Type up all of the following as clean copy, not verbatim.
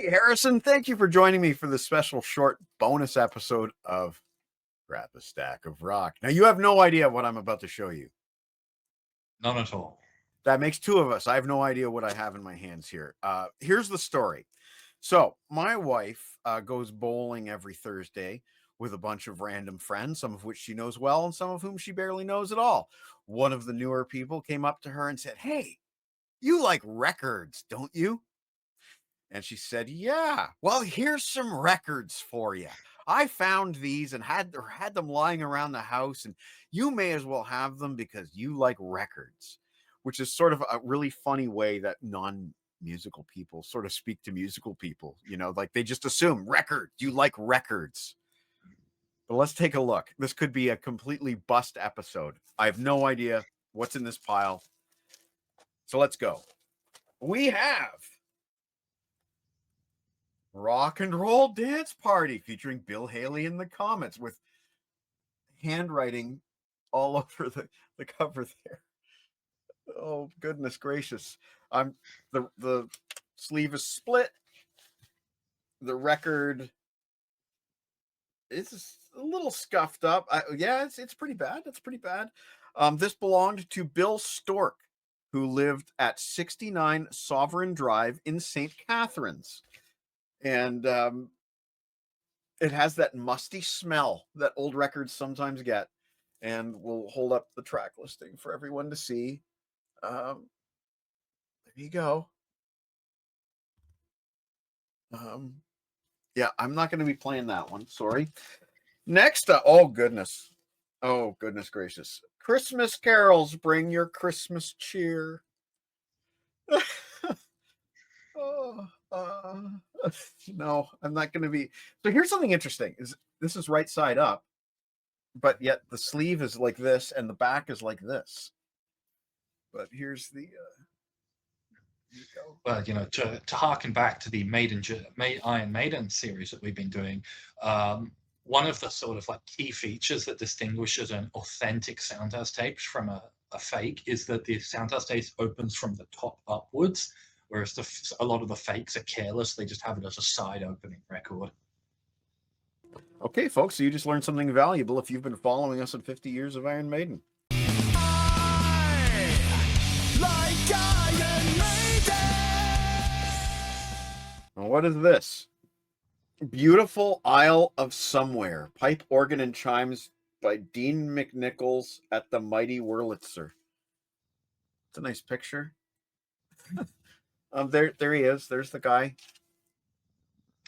Hey, Harrison, thank you for joining me for this special short bonus episode of Grab a Stack of Rock. Now, you have no idea what I'm about to show you. None at all. That makes two of us. I have no idea what I have in my hands here. Here's the story. So, my wife goes bowling every Thursday with a bunch of random friends, some of which she knows well and some of whom she barely knows at all. One of the newer people came up to her and said, "Hey, you like records, don't you?" And she said, "Yeah, well, here's some records for you. I found these and had them lying around the house, and you may as well have them because you like records," which is sort of a really funny way that non-musical people sort of speak to musical people. Like they just assume record, you like records. But let's take a look. This could be a completely bust episode. I have no idea what's in this pile. So let's go. We have Rock and Roll Dance Party featuring Bill Haley and the Comets with handwriting all over the cover there. Oh, goodness gracious. The sleeve is split. The record is a little scuffed up. It's pretty bad. It's pretty bad. This belonged to Bill Stork, who lived at 69 Sovereign Drive in St. Catharines. And it has that musty smell that old records sometimes get. And we'll hold up the track listing for everyone to see. There you go. Yeah, I'm not going to be playing that one. Sorry. Next up, oh goodness gracious. Christmas carols bring your Christmas cheer. No, I'm not going to be. So here's something interesting. This is right side up, but yet the sleeve is like this and the back is like this. But here's the. Well, to harken back to the Iron Maiden series that we've been doing, one of the sort of like key features that distinguishes an authentic Soundhouse tape from a fake is that the Soundhouse tape opens from the top upwards, whereas a lot of the fakes are careless. They just have it as a side opening record. Okay, folks, so you just learned something valuable if you've been following us in 50 years of Iron Maiden. What is this? Beautiful Isle of Somewhere. Pipe, organ, and chimes by Dean McNichols at the Mighty Wurlitzer. It's a nice picture. There he is. There's the guy.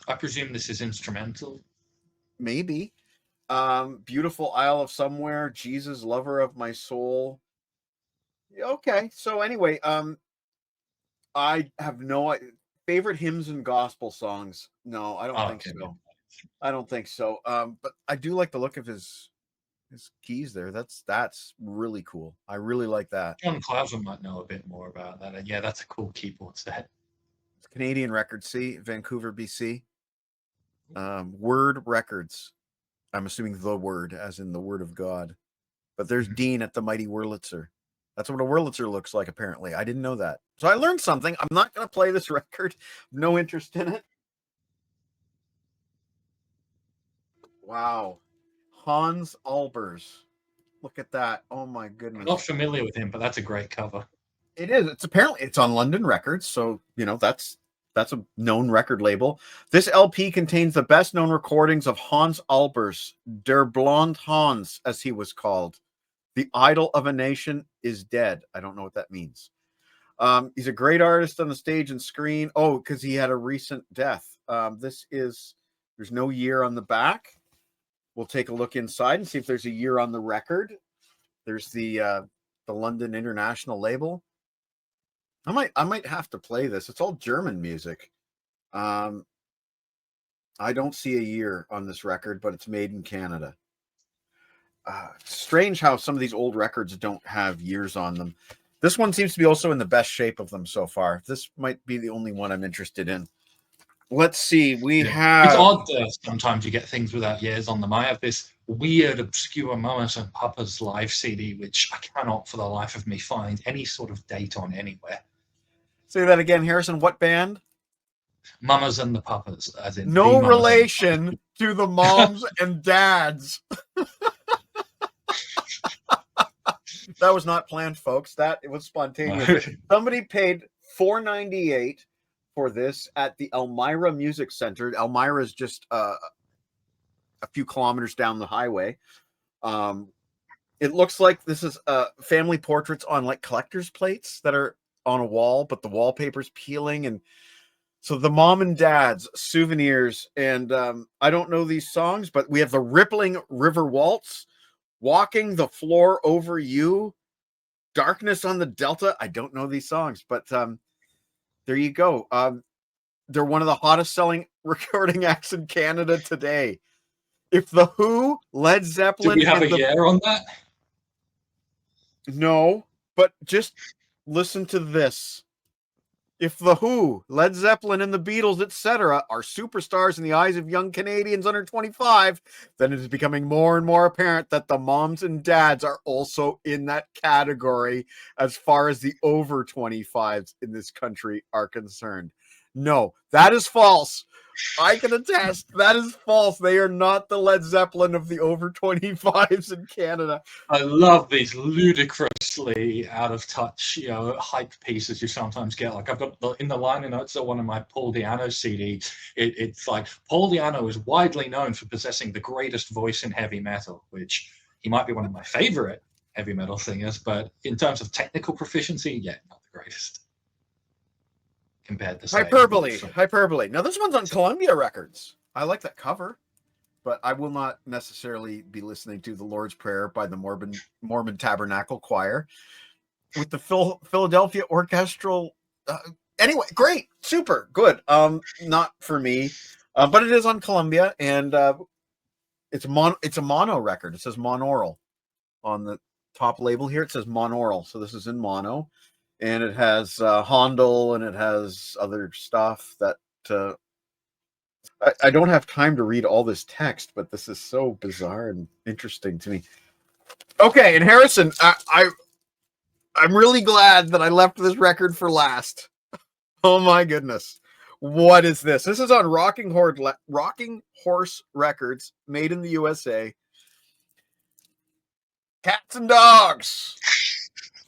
I presume this is instrumental. Maybe. Beautiful Isle of Somewhere. Jesus, lover of my soul. Okay. So anyway, I have no favorite hymns and gospel songs. No, I don't think so. I don't think so. But I do like the look of his keys there. That's really cool. I really like that. John Clausen might know a bit more about that. And yeah, that's a cool keyboard set. It's Canadian record, see, Vancouver, BC. Word Records. I'm assuming the word, as in the word of God. But there's Dean at the Mighty Wurlitzer. That's what a Wurlitzer looks like, apparently. I didn't know that. So I learned something. I'm not going to play this record. No interest in it. Wow. Hans Albers. Look at that. Oh, my goodness. I'm not familiar with him, but that's a great cover. It is. It's on London Records. So, that's a known record label. This LP contains the best known recordings of Hans Albers, Der Blond Hans, as he was called. The idol of a nation is dead. I don't know what that means. He's a great artist on the stage and screen. Oh, because he had a recent death. There's no year on the back. We'll take a look inside and see if there's a year on the record. There's the London International label. I might have to play this. It's all German music. I don't see a year on this record, but it's made in Canada. Strange how some of these old records don't have years on them. This one seems to be also in the best shape of them so far. This might be the only one I'm interested in. Let's see. It's odd sometimes you get things without years on them. I have this weird, obscure Mamas and Papas live CD, which I cannot for the life of me find any sort of date on anywhere. Say that again, Harrison. What band? Mamas and the Papas, as in the No mamas and the relation to the moms and dads. That was not planned, folks. That it was spontaneous. papas. Somebody paid $4.98 for this at the Elmira Music Center. Elmira is just a few kilometers down the highway. It looks like this is family portraits on like collector's plates that are on a wall, but the wallpaper's peeling, and so the mom and dad's souvenirs. And I don't know these songs, but we have the Rippling River Waltz, Walking the Floor Over You, Darkness on the Delta. I don't know these songs, but there you go. They're one of the hottest selling recording acts in Canada today. If the Who, Led Do Zeppelin, we have and a year on that? No, but just listen to this. If the Who, Led Zeppelin, and the Beatles, etc., are superstars in the eyes of young Canadians under 25, then it is becoming more and more apparent that the moms and dads are also in that category as far as the over 25s in this country are concerned. No, that is false. I can attest that is false. They are not the Led Zeppelin of the over 25s in Canada. I love these ludicrously out of touch, hype pieces you sometimes get. Like I've got in the liner notes of one of my Paul Di'Anno CD. It's like Paul Di'Anno is widely known for possessing the greatest voice in heavy metal, which he might be one of my favorite heavy metal singers, but in terms of technical proficiency, yeah, not the greatest. Compared to Hyperbole. Now this one's on Columbia Records. I like that cover, but I will not necessarily be listening to the Lord's Prayer by the Mormon Tabernacle Choir with the Philadelphia Orchestral. Anyway, great, super good. Not for me, but it is on Columbia, and it's a mono record. It says monaural on the top label here. It says monaural, so this is in mono. And it has Hondel, and it has other stuff that I don't have time to read all this text, but this is so bizarre and interesting to me. Okay, and Harrison, I'm really glad that I left this record for last. Oh my goodness. What is this? This is on Rocking Horse Records, made in the USA. Cats and Dogs.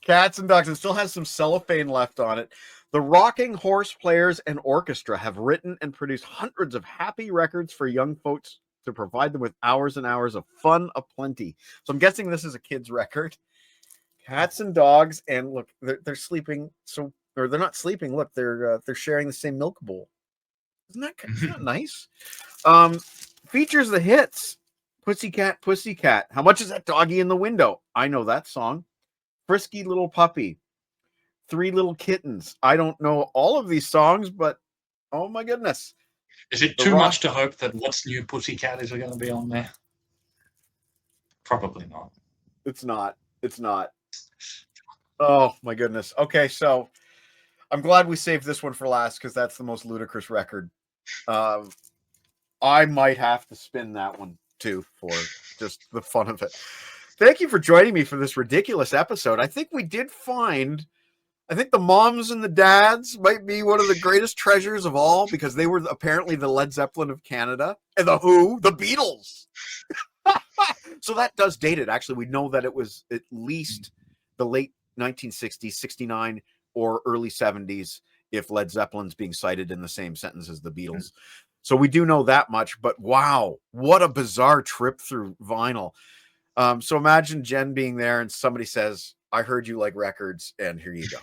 Cats and Dogs. It still has some cellophane left on it. The Rocking Horse Players and Orchestra have written and produced hundreds of happy records for young folks to provide them with hours and hours of fun aplenty. So I'm guessing this is a kid's record. Cats and Dogs, and look, they're sleeping. Or they're not sleeping. Look, they're sharing the same milk bowl. Isn't that nice? Features the hits. Pussycat, Pussycat. How much is that doggy in the window? I know that song. Frisky Little Puppy, Three Little Kittens. I don't know all of these songs, but oh my goodness. Is it too much to hope that What's New Pussycat is going to be on there? Probably not. It's not. Oh my goodness. Okay, so I'm glad we saved this one for last because that's the most ludicrous record. I might have to spin that one too for just the fun of it. Thank you for joining me for this ridiculous episode. I think we did find, I think the moms and the dads might be one of the greatest treasures of all because they were apparently the Led Zeppelin of Canada, and the Who, the Beatles. So that does date it. Actually, we know that it was at least the late 1960s, 69, or early 70s if Led Zeppelin's being cited in the same sentence as the Beatles. So we do know that much, but wow, what a bizarre trip through vinyl. So imagine Jen being there and somebody says, I heard you like records, and here you go.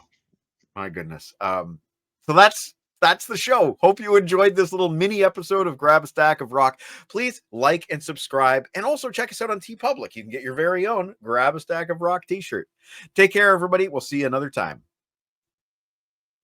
My goodness. So that's the show. Hope you enjoyed this little mini episode of Grab a Stack of Rock. Please like and subscribe, and also check us out on TeePublic. You can get your very own Grab a Stack of Rock t-shirt. Take care, everybody. We'll see you another time.